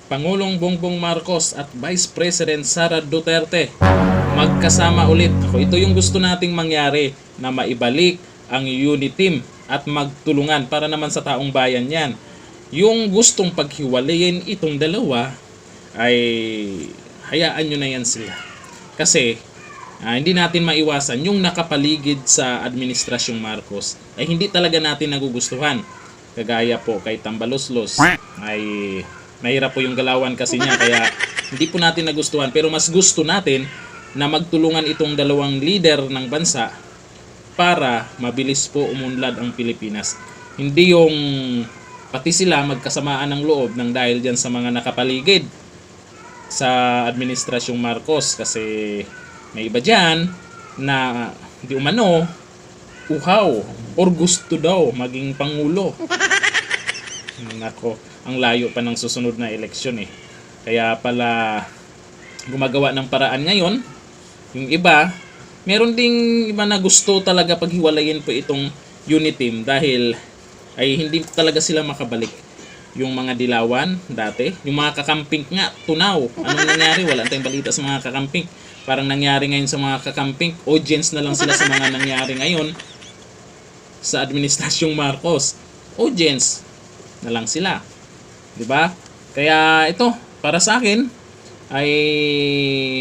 Pangulong Bongbong Marcos at Vice President Sara Duterte magkasama ulit. Ito yung gusto nating mangyari, na maibalik ang unity team at magtulungan para naman sa taong bayan yan. Yung gustong paghiwalayin itong dalawa ay hayaan nyo na yan sila. Kasi hindi natin maiwasan yung nakapaligid sa Administrasyong Marcos ay hindi talaga natin nagugustuhan. Kagaya po kay Tambaloslos ay mahirap po yung galawan kasi niya, kaya hindi po natin nagustuhan. Pero mas gusto natin na magtulungan itong dalawang leader ng bansa para mabilis po umunlad ang Pilipinas. Hindi yung pati sila magkasamaan ng loob ng dahil dyan sa mga nakapaligid sa Administrasyong Marcos. Kasi may iba dyan na di umano uhaw or gusto daw maging pangulo. Nako, ang layo pa ng susunod na eleksyon eh. Kaya pala gumagawa ng paraan ngayon. Yung iba, meron ding iba na gusto talaga paghiwalayin po itong unity team dahil ay hindi talaga sila makabalik. Yung mga dilawan dati, yung mga kakamping nga, tunaw. Anong nangyari? Wala tayong balita sa mga kakamping. Parang nangyari ngayon sa mga kakamping, audience na lang sila sa mga nangyari ngayon sa Administrasyong Marcos. Audience na lang sila. 'Di ba? Kaya ito, para sa akin ay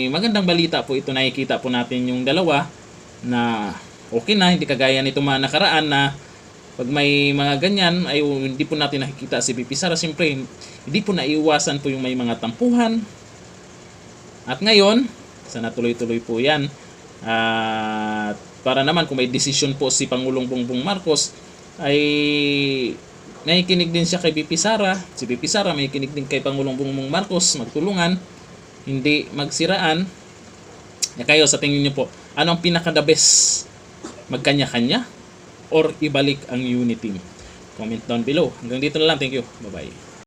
magandang balita po ito. Nakikita po natin yung dalawa na okay na, hindi kagaya nito mga nakaraan na pag may mga ganyan ay hindi po natin nakikita si VP Sara. Siyempre, hindi po naiiwasan po yung may mga tampuhan. At ngayon, sana tuloy-tuloy po yan. At para naman kung may desisyon po si Pangulong Bongbong Marcos ay nakikinig din siya kay VP Sara. Si VP Sara may kinig din kay Pangulong Bongbong Marcos. Magtulungan, hindi magsiraan. Kayo, sa tingin niyo po, ano ang pinaka-the best? Magkanya-kanya or ibalik ang unity team? Comment down below. Hanggang dito na lang. Thank you. Bye-bye.